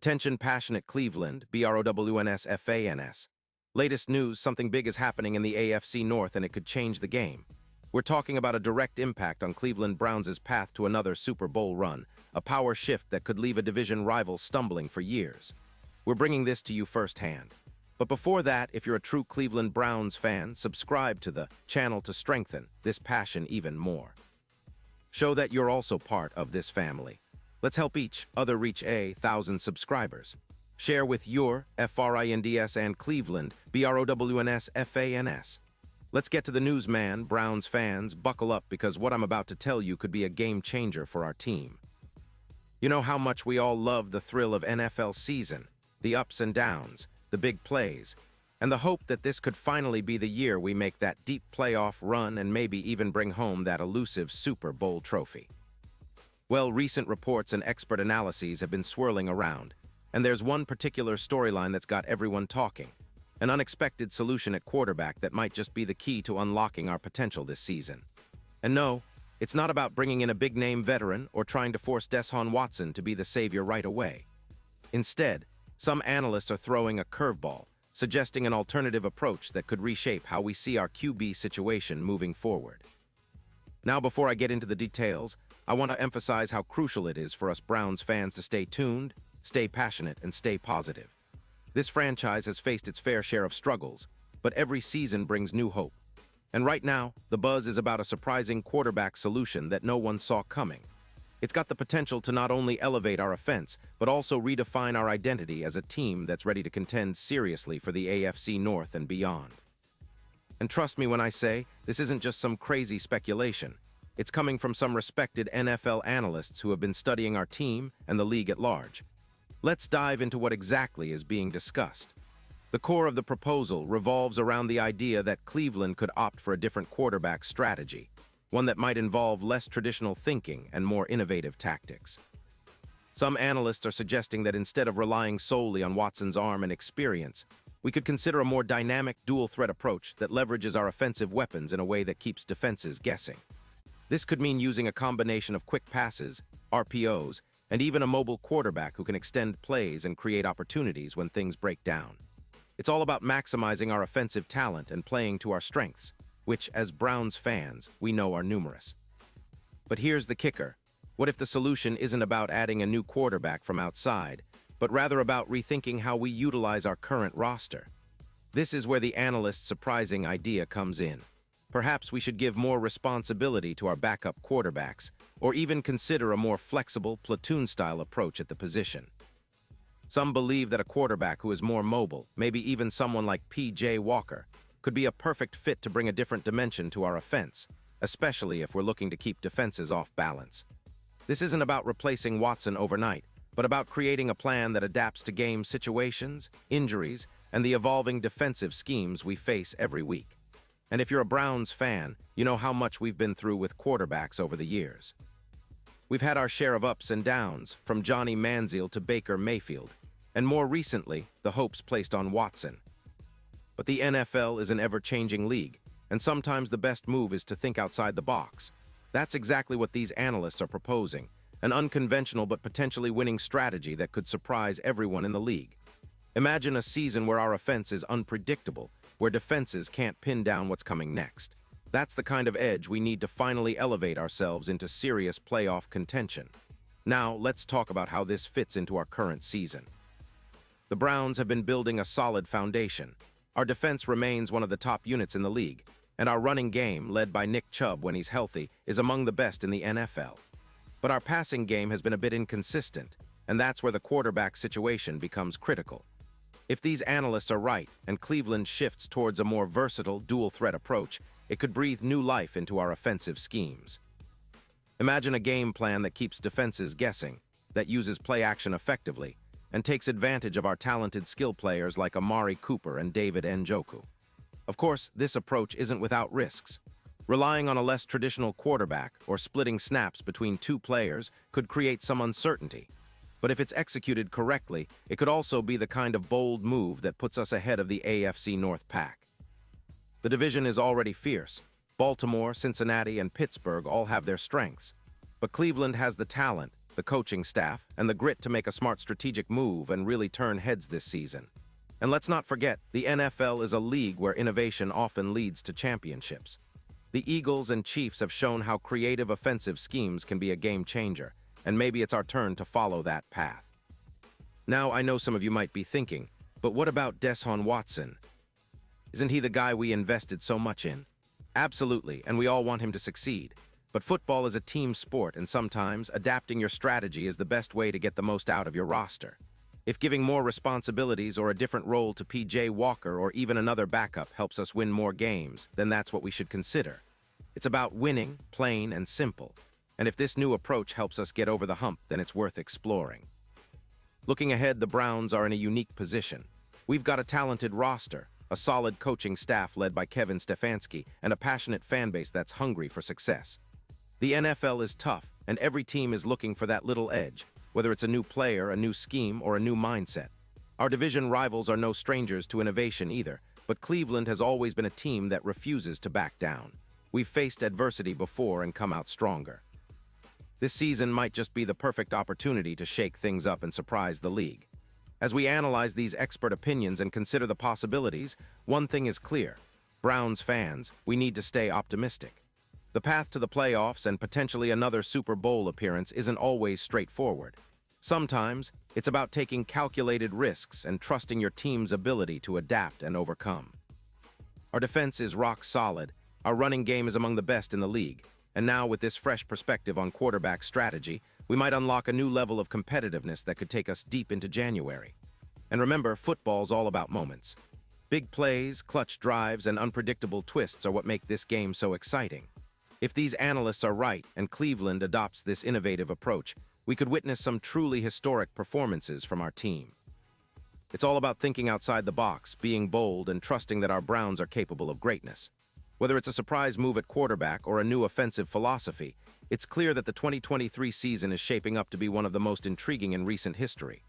Attention passionate Cleveland, BROWNS. Latest news, something big is happening in the AFC North and it could change the game. We're talking about a direct impact on Cleveland Browns' path to another Super Bowl run, a power shift that could leave a division rival stumbling for years. We're bringing this to you firsthand. But before that, if you're a true Cleveland Browns fan, subscribe to the channel to strengthen this passion even more. Show that you're also part of this family. Let's help each other reach 1,000 subscribers. Share with your FRINDS and Cleveland, BROWNS. Let's get to the news, man. Browns fans, buckle up because what I'm about to tell you could be a game changer for our team. You know how much we all love the thrill of NFL season, the ups and downs, the big plays, and the hope that this could finally be the year we make that deep playoff run and maybe even bring home that elusive Super Bowl trophy. Well, recent reports and expert analyses have been swirling around, and there's one particular storyline that's got everyone talking, an unexpected solution at quarterback that might just be the key to unlocking our potential this season. And no, it's not about bringing in a big-name veteran or trying to force Deshaun Watson to be the savior right away. Instead, some analysts are throwing a curveball, suggesting an alternative approach that could reshape how we see our QB situation moving forward. Now, before I get into the details, I want to emphasize how crucial it is for us Browns fans to stay tuned, stay passionate, and stay positive. This franchise has faced its fair share of struggles, but every season brings new hope. And right now, the buzz is about a surprising quarterback solution that no one saw coming. It's got the potential to not only elevate our offense, but also redefine our identity as a team that's ready to contend seriously for the AFC North and beyond. And trust me when I say, this isn't just some crazy speculation. It's coming from some respected NFL analysts who have been studying our team and the league at large. Let's dive into what exactly is being discussed. The core of the proposal revolves around the idea that Cleveland could opt for a different quarterback strategy, one that might involve less traditional thinking and more innovative tactics. Some analysts are suggesting that instead of relying solely on Watson's arm and experience, we could consider a more dynamic dual-threat approach that leverages our offensive weapons in a way that keeps defenses guessing. This could mean using a combination of quick passes, RPOs, and even a mobile quarterback who can extend plays and create opportunities when things break down. It's all about maximizing our offensive talent and playing to our strengths, which, as Browns fans, we know are numerous. But here's the kicker. What if the solution isn't about adding a new quarterback from outside, but rather about rethinking how we utilize our current roster? This is where the analyst's surprising idea comes in. Perhaps we should give more responsibility to our backup quarterbacks, or even consider a more flexible, platoon-style approach at the position. Some believe that a quarterback who is more mobile, maybe even someone like P.J. Walker, could be a perfect fit to bring a different dimension to our offense, especially if we're looking to keep defenses off balance. This isn't about replacing Watson overnight, but about creating a plan that adapts to game situations, injuries, and the evolving defensive schemes we face every week. And if you're a Browns fan, you know how much we've been through with quarterbacks over the years. We've had our share of ups and downs, from Johnny Manziel to Baker Mayfield, and more recently, the hopes placed on Watson. But the NFL is an ever-changing league, and sometimes the best move is to think outside the box. That's exactly what these analysts are proposing, an unconventional but potentially winning strategy that could surprise everyone in the league. Imagine a season where our offense is unpredictable, where defenses can't pin down what's coming next. That's the kind of edge we need to finally elevate ourselves into serious playoff contention. Now, let's talk about how this fits into our current season. The Browns have been building a solid foundation. Our defense remains one of the top units in the league, and our running game, led by Nick Chubb when he's healthy, is among the best in the NFL. But our passing game has been a bit inconsistent, and that's where the quarterback situation becomes critical. If these analysts are right, and Cleveland shifts towards a more versatile, dual-threat approach, it could breathe new life into our offensive schemes. Imagine a game plan that keeps defenses guessing, that uses play action effectively, and takes advantage of our talented skill players like Amari Cooper and David Njoku. Of course, this approach isn't without risks. Relying on a less traditional quarterback or splitting snaps between two players could create some uncertainty. But if it's executed correctly, it could also be the kind of bold move that puts us ahead of the AFC North pack. The division is already fierce. Baltimore, Cincinnati, and Pittsburgh all have their strengths. But Cleveland has the talent, the coaching staff, and the grit to make a smart strategic move and really turn heads this season. And let's not forget, the NFL is a league where innovation often leads to championships. The Eagles and Chiefs have shown how creative offensive schemes can be a game changer, and maybe it's our turn to follow that path. Now, I know some of you might be thinking, but what about Deshaun Watson? Isn't he the guy we invested so much in? Absolutely, and we all want him to succeed. But football is a team sport, and sometimes adapting your strategy is the best way to get the most out of your roster. If giving more responsibilities or a different role to P.J. Walker or even another backup helps us win more games, then that's what we should consider. It's about winning, plain and simple. And if this new approach helps us get over the hump, then it's worth exploring. Looking ahead, the Browns are in a unique position. We've got a talented roster, a solid coaching staff led by Kevin Stefanski, and a passionate fan base that's hungry for success. The NFL is tough, and every team is looking for that little edge, whether it's a new player, a new scheme, or a new mindset. Our division rivals are no strangers to innovation either, but Cleveland has always been a team that refuses to back down. We've faced adversity before and come out stronger. This season might just be the perfect opportunity to shake things up and surprise the league. As we analyze these expert opinions and consider the possibilities, one thing is clear. Browns fans, we need to stay optimistic. The path to the playoffs and potentially another Super Bowl appearance isn't always straightforward. Sometimes, it's about taking calculated risks and trusting your team's ability to adapt and overcome. Our defense is rock solid, our running game is among the best in the league, and now with this fresh perspective on quarterback strategy, we might unlock a new level of competitiveness that could take us deep into January. And remember, football's all about moments. Big plays, clutch drives, and unpredictable twists are what make this game so exciting. If these analysts are right and Cleveland adopts this innovative approach, we could witness some truly historic performances from our team. It's all about thinking outside the box, being bold, and trusting that our Browns are capable of greatness. Whether it's a surprise move at quarterback or a new offensive philosophy, it's clear that the 2023 season is shaping up to be one of the most intriguing in recent history.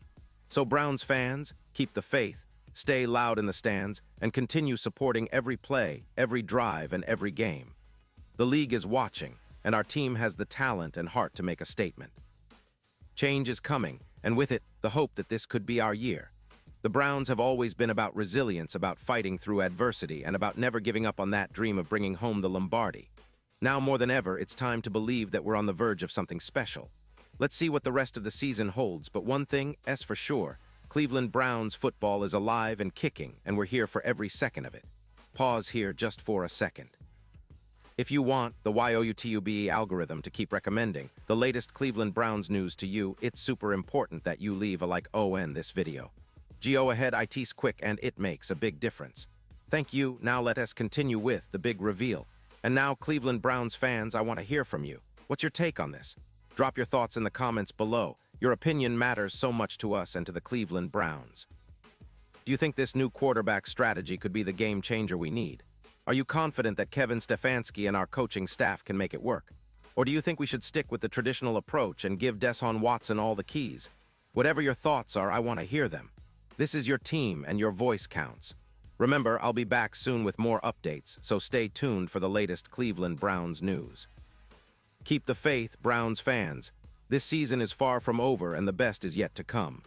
So Browns fans, keep the faith, stay loud in the stands, and continue supporting every play, every drive, and every game. The league is watching, and our team has the talent and heart to make a statement. Change is coming, and with it, the hope that this could be our year. The Browns have always been about resilience, about fighting through adversity, and about never giving up on that dream of bringing home the Lombardi. Now more than ever, it's time to believe that we're on the verge of something special. Let's see what the rest of the season holds, but one thing is for sure, Cleveland Browns football is alive and kicking, and we're here for every second of it. Pause here just for a second. If you want the YOUTUBE algorithm to keep recommending the latest Cleveland Browns news to you, it's super important that you leave a like on this video. Go ahead, it's quick and it makes a big difference. Thank you. Now let us continue with the big reveal. And now, Cleveland Browns fans, I want to hear from you. What's your take on this? Drop your thoughts in the comments below. Your opinion matters so much to us and to the Cleveland Browns. Do you think this new quarterback strategy could be the game changer we need? Are you confident that Kevin Stefanski and our coaching staff can make it work? Or do you think we should stick with the traditional approach and give Deshaun Watson all the keys? Whatever your thoughts are, I want to hear them. This is your team and your voice counts. Remember, I'll be back soon with more updates, so stay tuned for the latest Cleveland Browns news. Keep the faith, Browns fans. This season is far from over and the best is yet to come.